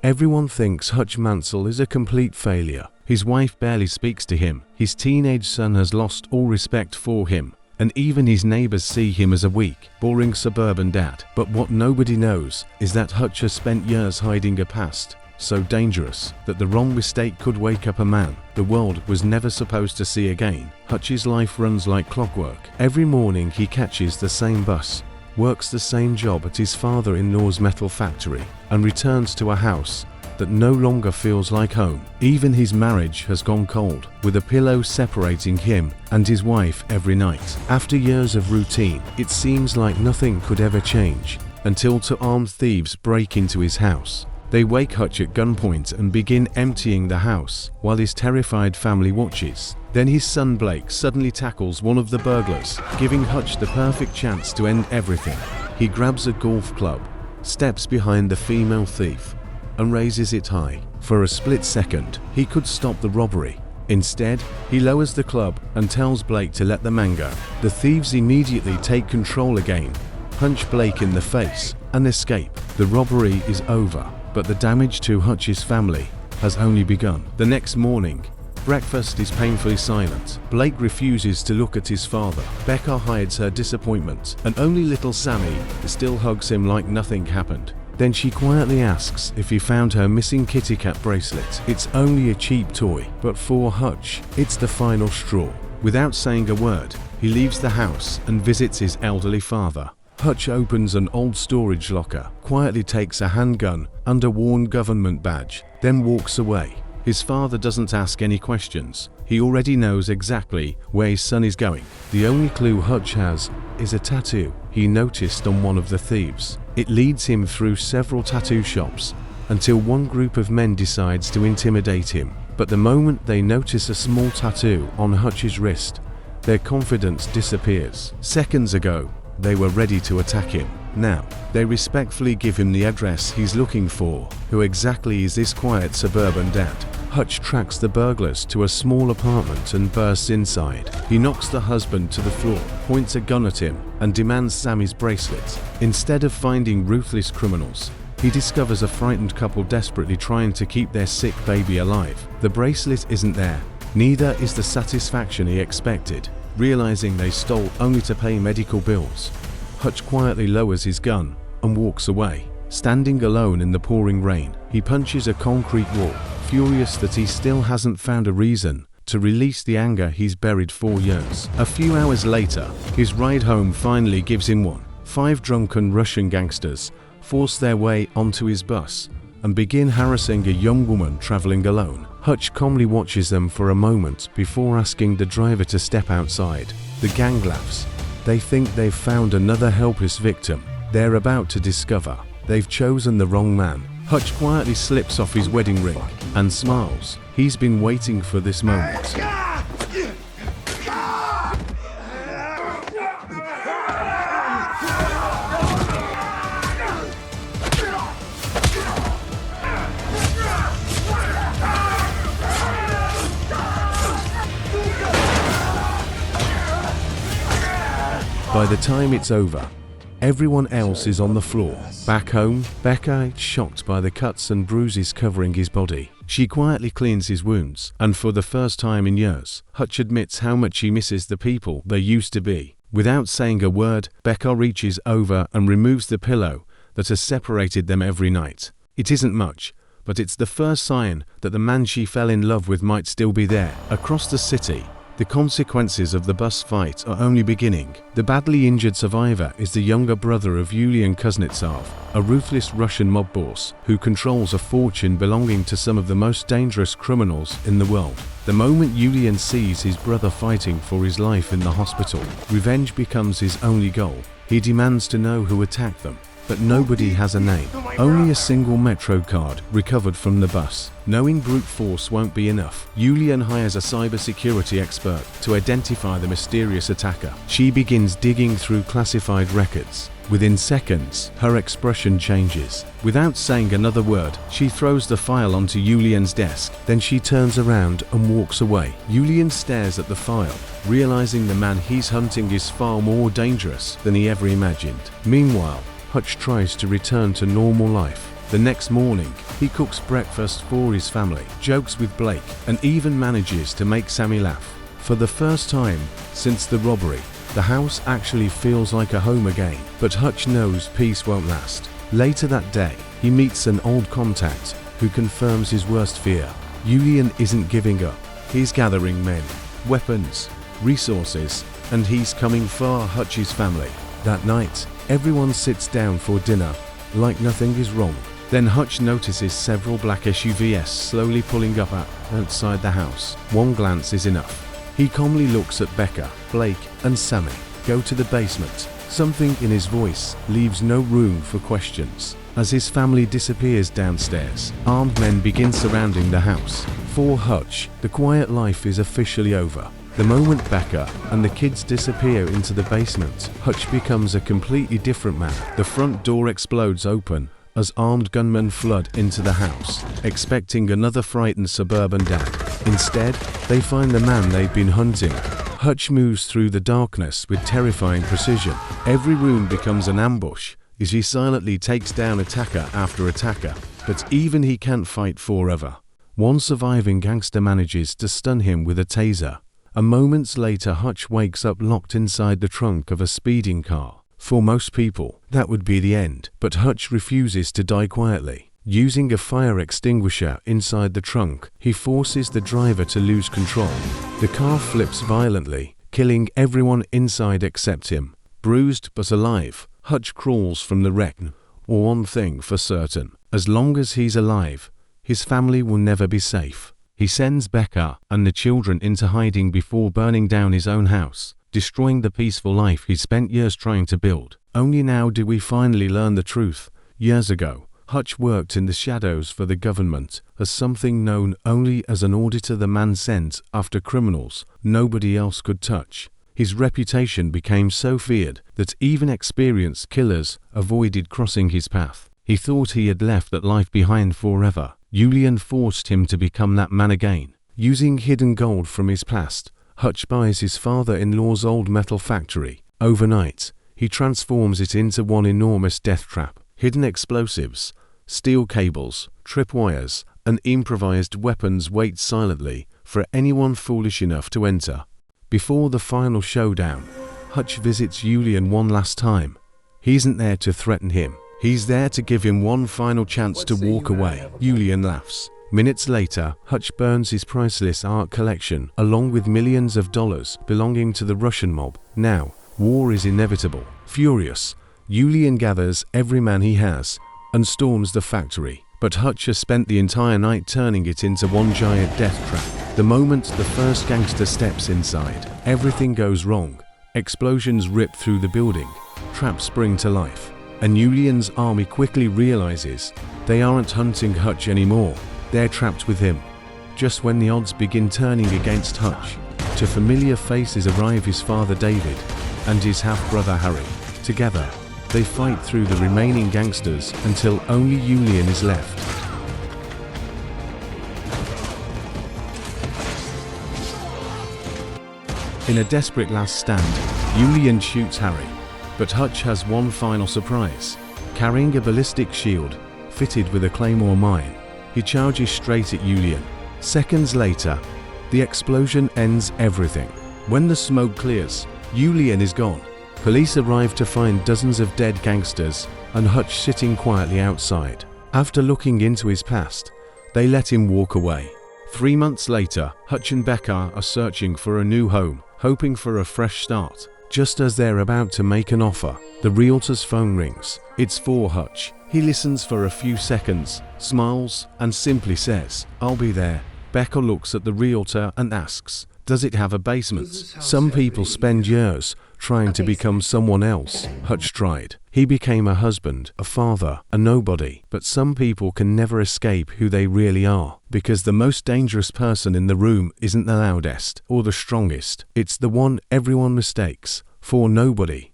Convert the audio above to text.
Everyone thinks Hutch Mansell is a complete failure. His wife barely speaks to him, his teenage son has lost all respect for him, and even his neighbors see him as a weak, boring suburban dad. But what nobody knows is that Hutch has spent years hiding a past so dangerous that the wrong mistake could wake up a man the world was never supposed to see again. Hutch's life runs like clockwork. Every morning he catches the same bus, works the same job at his father-in-law's metal factory, and returns to a house that no longer feels like home. Even his marriage has gone cold, with a pillow separating him and his wife every night. After years of routine, it seems like nothing could ever change, until two armed thieves break into his house. They wake Hutch at gunpoint and begin emptying the house, while his terrified family watches. Then his son Blake suddenly tackles one of the burglars, giving Hutch the perfect chance to end everything. He grabs a golf club, steps behind the female thief, and raises it high. For a split second, he could stop the robbery. Instead, he lowers the club and tells Blake to let the man go. The thieves immediately take control again, punch Blake in the face, and escape. The robbery is over, but the damage to Hutch's family has only begun. The next morning, breakfast is painfully silent. Blake refuses to look at his father. Becca hides her disappointment, and only little Sammy still hugs him like nothing happened. Then she quietly asks if he found her missing kitty cat bracelet. It's only a cheap toy, but for Hutch, it's the final straw. Without saying a word, he leaves the house and visits his elderly father. Hutch opens an old storage locker, quietly takes a handgun and a worn government badge, then walks away. His father doesn't ask any questions. He already knows exactly where his son is going. The only clue Hutch has is a tattoo he noticed on one of the thieves. It leads him through several tattoo shops until one group of men decides to intimidate him. But the moment they notice a small tattoo on Hutch's wrist, their confidence disappears. Seconds ago, they were ready to attack him. Now, they respectfully give him the address he's looking for. Who exactly is this quiet suburban dad? Hutch tracks the burglars to a small apartment and bursts inside. He knocks the husband to the floor, points a gun at him, and demands Sammy's bracelet. Instead of finding ruthless criminals, he discovers a frightened couple desperately trying to keep their sick baby alive. The bracelet isn't there. Neither is the satisfaction he expected, realizing they stole only to pay medical bills. Hutch quietly lowers his gun and walks away. Standing alone in the pouring rain, he punches a concrete wall, furious that he still hasn't found a reason to release the anger he's buried for years. A few hours later, his ride home finally gives him one. 5 drunken Russian gangsters force their way onto his bus and begin harassing a young woman traveling alone. Hutch calmly watches them for a moment before asking the driver to step outside. The gang laughs. They think they've found another helpless victim. They're about to discover they've chosen the wrong man. Hutch quietly slips off his wedding ring and smiles. He's been waiting for this moment. By the time it's over, everyone else is on the floor. Back home, Becca is shocked by the cuts and bruises covering his body. She quietly cleans his wounds, and for the first time in years, Hutch admits how much he misses the people they used to be. Without saying a word, Becca reaches over and removes the pillow that has separated them every night. It isn't much, but it's the first sign that the man she fell in love with might still be there. Across the city, the consequences of the bus fight are only beginning. The badly injured survivor is the younger brother of Yulian Kuznetsov, a ruthless Russian mob boss who controls a fortune belonging to some of the most dangerous criminals in the world. The moment Yulian sees his brother fighting for his life in the hospital, revenge becomes his only goal. He demands to know who attacked them, but nobody has a name. Only a single Metro card recovered from the bus. Knowing brute force won't be enough, Yulian hires a cybersecurity expert to identify the mysterious attacker. She begins digging through classified records. Within seconds, her expression changes. Without saying another word, she throws the file onto Yulian's desk. Then she turns around and walks away. Yulian stares at the file, realizing the man he's hunting is far more dangerous than he ever imagined. Meanwhile, Hutch tries to return to normal life. The next morning, he cooks breakfast for his family, jokes with Blake, and even manages to make Sammy laugh. For the first time since the robbery, the house actually feels like a home again, but Hutch knows peace won't last. Later that day, he meets an old contact who confirms his worst fear. Julian isn't giving up. He's gathering men, weapons, resources, and he's coming for Hutch's family. That night, everyone sits down for dinner, like nothing is wrong. Then Hutch notices several black SUVs slowly pulling up outside the house. One glance is enough. He calmly looks at Becca, Blake, and Sammy. Go to the basement. Something in his voice leaves no room for questions. As his family disappears downstairs, armed men begin surrounding the house. For Hutch, the quiet life is officially over. The moment Becca and the kids disappear into the basement, Hutch becomes a completely different man. The front door explodes open as armed gunmen flood into the house, expecting another frightened suburban dad. Instead, they find the man they've been hunting. Hutch moves through the darkness with terrifying precision. Every room becomes an ambush as he silently takes down attacker after attacker, but even he can't fight forever. One surviving gangster manages to stun him with a taser. Moments later, Hutch wakes up locked inside the trunk of a speeding car. For most people, that would be the end, but Hutch refuses to die quietly. Using a fire extinguisher inside the trunk, he forces the driver to lose control. The car flips violently, killing everyone inside except him. Bruised but alive, Hutch crawls from the wreck. One thing for certain, as long as he's alive, his family will never be safe. He sends Becca and the children into hiding before burning down his own house, destroying the peaceful life he spent years trying to build. Only now do we finally learn the truth. Years ago, Hutch worked in the shadows for the government as something known only as an auditor the man sent after criminals nobody else could touch. His reputation became so feared that even experienced killers avoided crossing his path. He thought he had left that life behind forever. Julian forced him to become that man again. Using hidden gold from his past, Hutch buys his father-in-law's old metal factory. Overnight, he transforms it into one enormous death trap. Hidden explosives, steel cables, tripwires, and improvised weapons wait silently for anyone foolish enough to enter. Before the final showdown, Hutch visits Julian one last time. He isn't there to threaten him. He's there to give him one final chance to walk away. Julian laughs. Minutes later, Hutch burns his priceless art collection, along with millions of dollars belonging to the Russian mob. Now, war is inevitable. Furious, Julian gathers every man he has and storms the factory. But Hutch has spent the entire night turning it into one giant death trap. The moment the first gangster steps inside, everything goes wrong. Explosions rip through the building, traps spring to life, and Julian's army quickly realizes they aren't hunting Hutch anymore. They're trapped with him. Just when the odds begin turning against Hutch, two familiar faces arrive: his father David and his half-brother Harry. Together, they fight through the remaining gangsters until only Julian is left. In a desperate last stand, Julian shoots Harry, but Hutch has one final surprise. Carrying a ballistic shield fitted with a claymore mine, he charges straight at Julian. Seconds later, the explosion ends everything. When the smoke clears, Julian is gone. Police arrive to find dozens of dead gangsters and Hutch sitting quietly outside. After looking into his past, they let him walk away. 3 months later, Hutch and Becca are searching for a new home, hoping for a fresh start. Just as they're about to make an offer, the realtor's phone rings. It's for Hutch. He listens for a few seconds, smiles, and simply says, "I'll be there." Becca looks at the realtor and asks, "Does it have a basement?" Some people spend years trying to become someone else. Hutch tried. He became a husband, a father, a nobody. But some people can never escape who they really are, because the most dangerous person in the room isn't the loudest or the strongest. It's the one everyone mistakes for nobody.